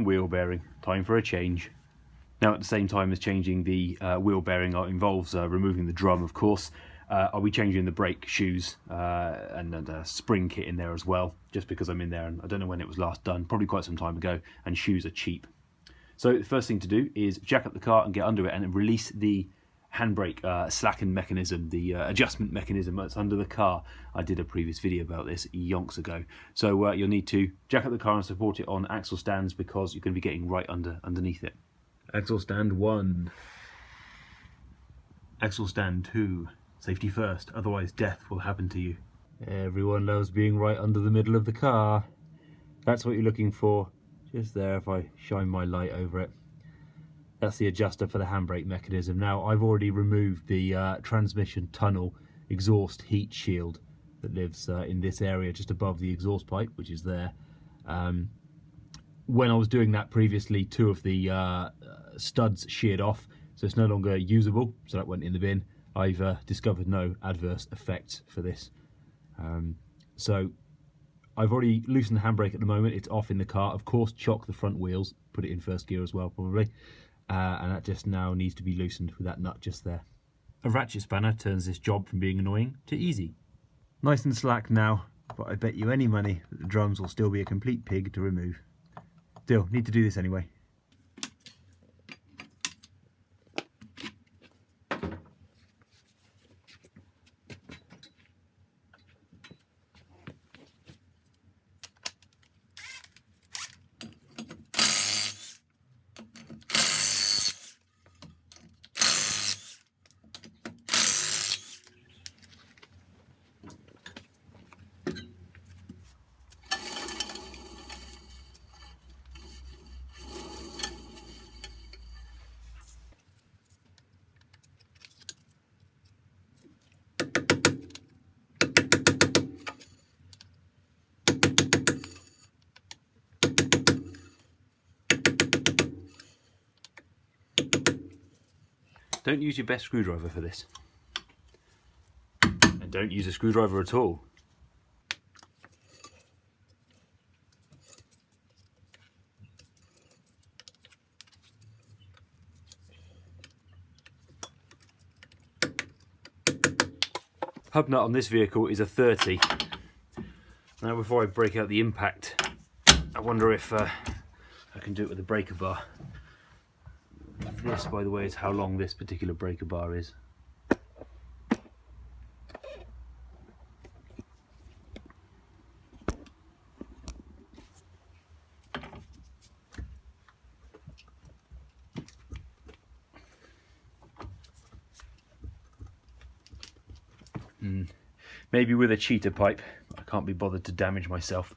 front wheel bearing. Time for a change. Now, at the same time as changing the wheel bearing involves removing the drum, of course, I'll be changing the brake shoes and a spring kit in there as well, just because I'm in there and I don't know when it was last done, probably quite some time ago, and shoes are cheap. So the first thing to do is jack up the car and get under it and release the handbrake slackened mechanism, the adjustment mechanism that's under the car. I did a previous video about this yonks ago. So you'll need to jack up the car and support it on axle stands because you're going to be getting right underneath it. Axle stand 1. Axle stand 2. Safety first, otherwise death will happen to you. Everyone loves being right under the middle of the car. That's what you're looking for. Just there if I shine my light over it. That's the adjuster for the handbrake mechanism. Now, I've already removed the transmission tunnel exhaust heat shield that lives in this area just above the exhaust pipe, which is there. When I was doing that previously, 2 of the studs sheared off, so it's no longer usable, so that went in the bin. I've discovered no adverse effects for this. So I've already loosened the handbrake at the moment. It's off in the car. Of course, chock the front wheels, put it in first gear as well probably. And that just now needs to be loosened with that nut just there. A ratchet spanner turns this job from being annoying to easy. Nice and slack now, but I bet you any money that the drums will still be a complete pig to remove. Still, need to do this anyway. Don't use your best screwdriver for this. And don't use a screwdriver at all. Hub nut on this vehicle is a 30. Now, before I break out the impact, I wonder if I can do it with a breaker bar. This, by the way, is how long this particular breaker bar is. Maybe with a cheater pipe. I can't be bothered to damage myself.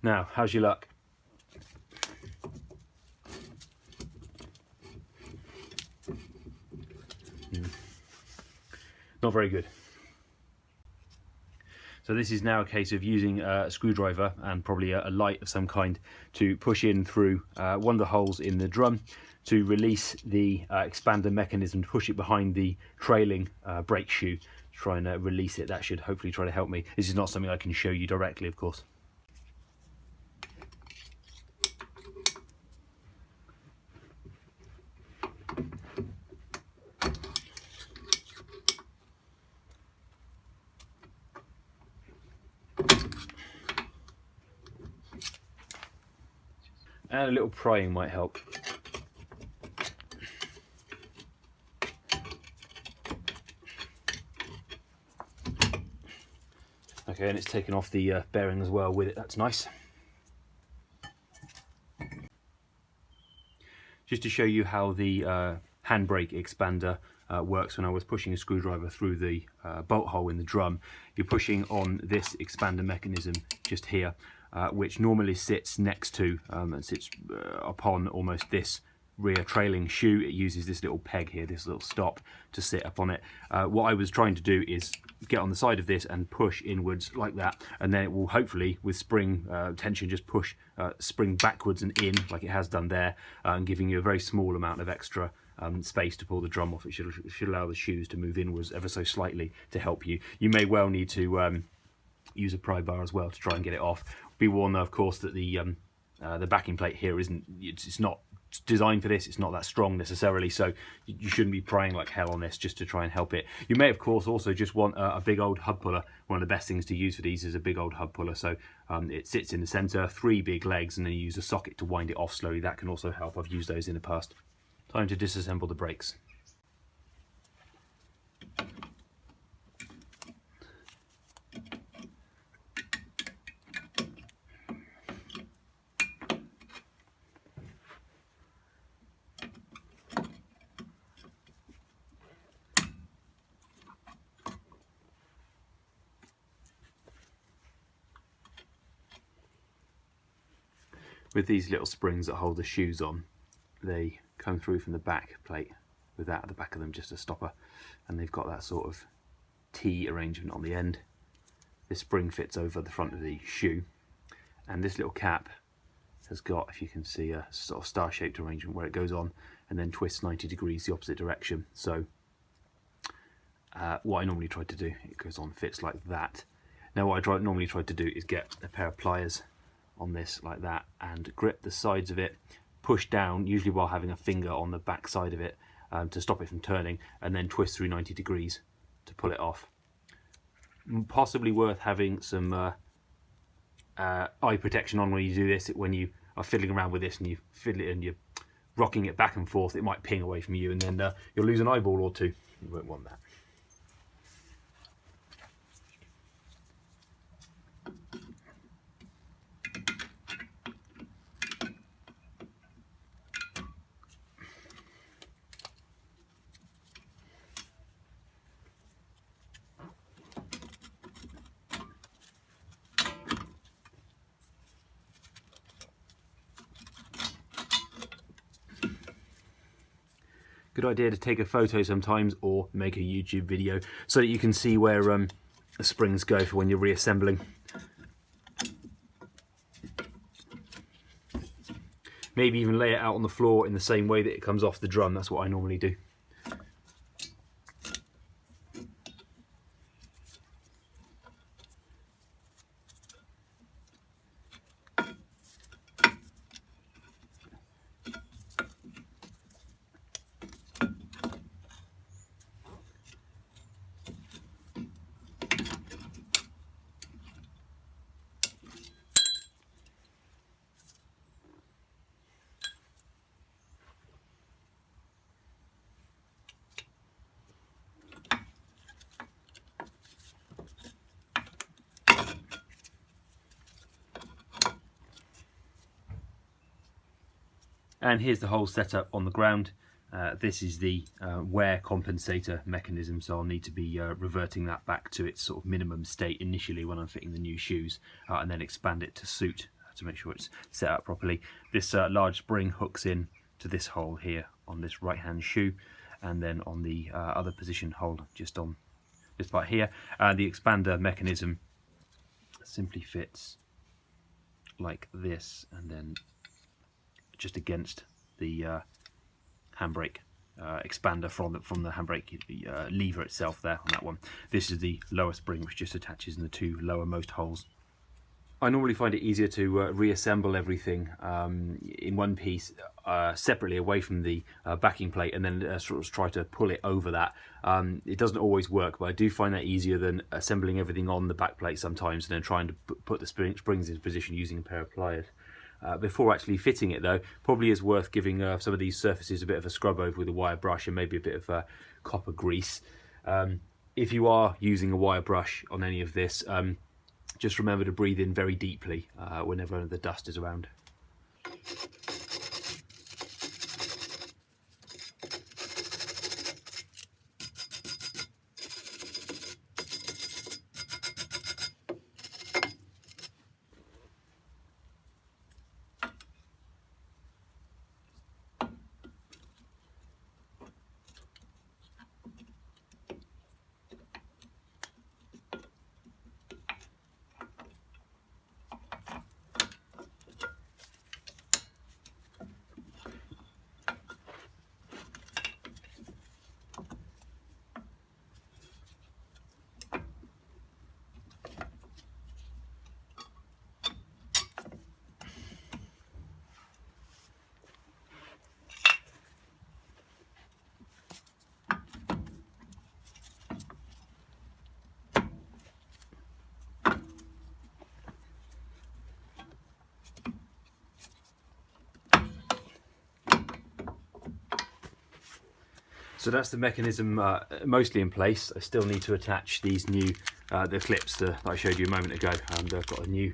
Now, how's your luck? Not very good. So this is now a case of using a screwdriver and probably a light of some kind to push in through one of the holes in the drum to release the expander mechanism, to push it behind the trailing brake shoe, try and release it. That should hopefully try to help me. This is not something I can show you directly, of course. And a little prying might help. Okay, and it's taken off the bearing as well with it. That's nice. Just to show you how the handbrake expander works, when I was pushing a screwdriver through the bolt hole in the drum, you're pushing on this expander mechanism just here, which normally sits next to and sits upon almost this rear trailing shoe. It uses this little peg here, this little stop, to sit up on it. What I was trying to do is get on the side of this and push inwards like that, and then it will hopefully, with spring tension, just push spring backwards and in like it has done there, and giving you a very small amount of extra space to pull the drum off. It should allow the shoes to move inwards ever so slightly to help you. You may well need to use a pry bar as well to try and get it off. Be warned though, of course, that the backing plate here it's not designed for this. It's not that strong necessarily, so you shouldn't be prying like hell on this just to try and help it. You may of course also just want a big old hub puller. One of the best things to use for these is a big old hub puller. So it sits in the center, 3 big legs, and then you use a socket to wind it off slowly. That can also help. I've used those in the past. Time to disassemble the brakes. With these little springs that hold the shoes on, they come through from the back plate with that at the back of them, just a stopper, and they've got that sort of T arrangement on the end. This spring fits over the front of the shoe, and this little cap has got, if you can see, a sort of star-shaped arrangement where it goes on and then twists 90 degrees the opposite direction. So what I normally try to do, it goes on, fits like that. Now what I normally try to do is get a pair of pliers on this like that and grip the sides of it, push down, usually while having a finger on the back side of it to stop it from turning, and then twist through 90 degrees to pull it off. Possibly worth having some eye protection on when you do this. When you are fiddling around with this and you fiddle it and you're rocking it back and forth, it might ping away from you and then you'll lose an eyeball or two. You won't want that. Good idea to take a photo sometimes or make a YouTube video so that you can see where the springs go for when you're reassembling. Maybe even lay it out on the floor in the same way that it comes off the drum. That's what I normally do. And here's the whole setup on the ground. This is the wear compensator mechanism, so I'll need to be reverting that back to its sort of minimum state initially when I'm fitting the new shoes, and then expand it to suit to make sure it's set up properly. This large spring hooks in to this hole here on this right hand shoe, and then on the other position hole just on this part here. The expander mechanism simply fits like this, and then just against the handbrake expander from the handbrake lever itself there on that one. This is the lower spring which just attaches in the 2 lowermost holes. I normally find it easier to reassemble everything in one piece separately away from the backing plate, and then sort of try to pull it over that. It doesn't always work, but I do find that easier than assembling everything on the back plate sometimes and then trying to put the springs in position using a pair of pliers. Before actually fitting it though, probably is worth giving some of these surfaces a bit of a scrub over with a wire brush and maybe a bit of copper grease. If you are using a wire brush on any of this, just remember to breathe in very deeply whenever the dust is around. So that's the mechanism mostly in place. I still need to attach these new the clips that I showed you a moment ago, and I've got a new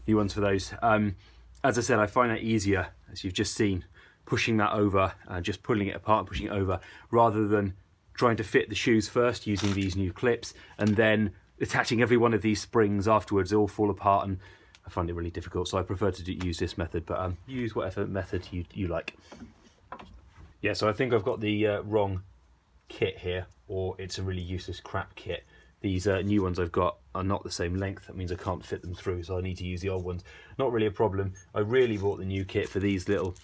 ones for those. As I said, I find that easier, as you've just seen, pushing that over, just pulling it apart and pushing it over, rather than trying to fit the shoes first using these new clips and then attaching every one of these springs afterwards. They all fall apart, and I find it really difficult, so I prefer to use this method, but use whatever method you like. Yeah, so I think I've got the wrong kit here, or it's a really useless crap kit. These new ones I've got are not the same length. That means I can't fit them through, so I need to use the old ones. Not really a problem. I really bought the new kit for these little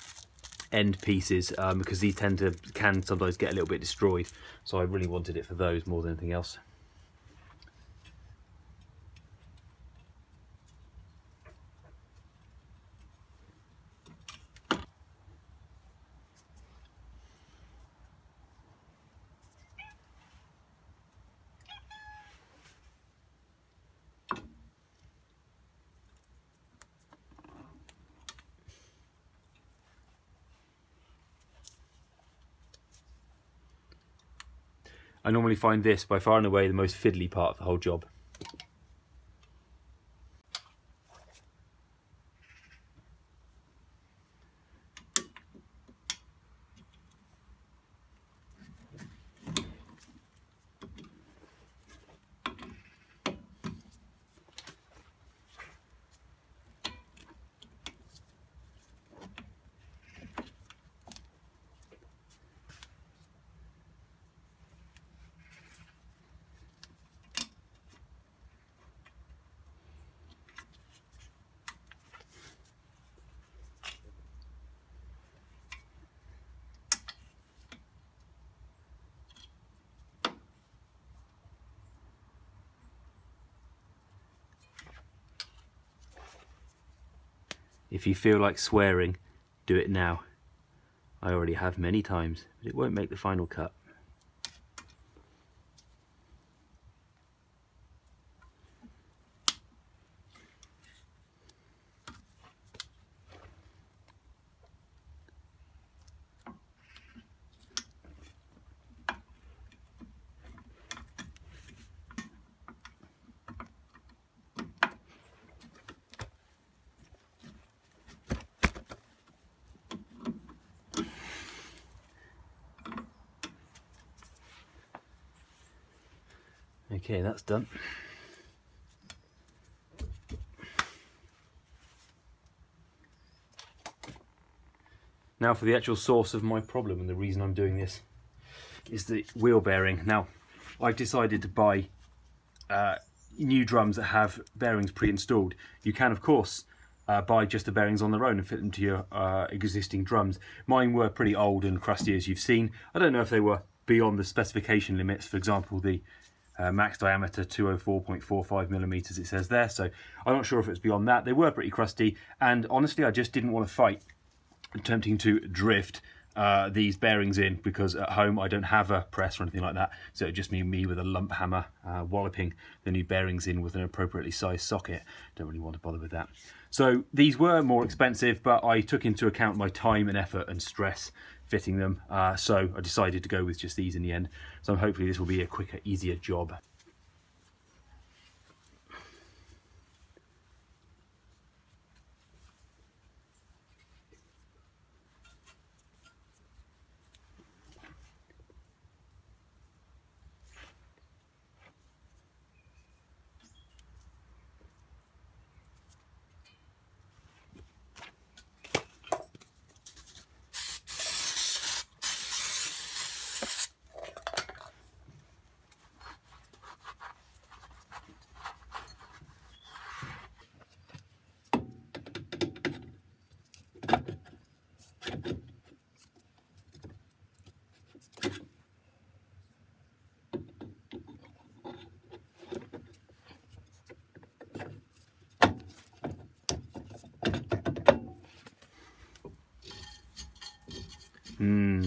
end pieces because these can sometimes get a little bit destroyed, so I really wanted it for those more than anything else. I normally find this by far and away the most fiddly part of the whole job. If you feel like swearing, do it now. I already have many times, but it won't make the final cut. Okay, that's done. Now for the actual source of my problem, and the reason I'm doing this is the wheel bearing. Now, I've decided to buy new drums that have bearings pre-installed. You can, of course, buy just the bearings on their own and fit them to your existing drums. Mine were pretty old and crusty, as you've seen. I don't know if they were beyond the specification limits. For example, the max diameter 204.45 millimeters, it says there, so I'm not sure if it's beyond that. They were pretty crusty, and honestly I just didn't want to fight attempting to drift these bearings in, because at home I don't have a press or anything like that, so it'd just be me with a lump hammer walloping the new bearings in with an appropriately sized socket. Don't really want to bother with that. So these were more expensive, but I took into account my time and effort and stress fitting them, so I decided to go with just these in the end. So hopefully this will be a quicker, easier job.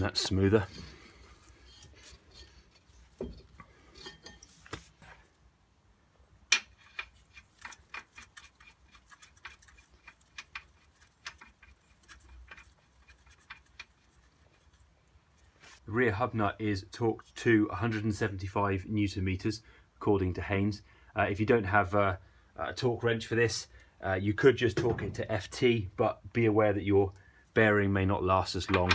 That's smoother. The rear hub nut is torqued to 175 Newton meters, according to Haynes. If you don't have a torque wrench for this, you could just torque it to FT, but be aware that your bearing may not last as long.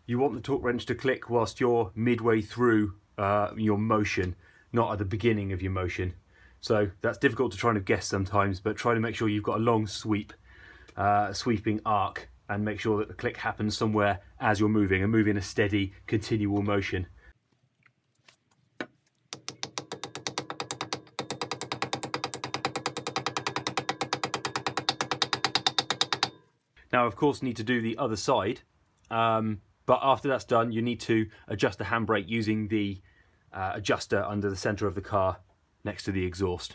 You want the torque wrench to click whilst you're midway through your motion, not at the beginning of your motion. So that's difficult to try and guess sometimes, but try to make sure you've got a long sweeping arc, and make sure that the click happens somewhere as you're moving, and move in a steady, continual motion. Now, of course, need to do the other side. But after that's done, you need to adjust the handbrake using the adjuster under the centre of the car next to the exhaust.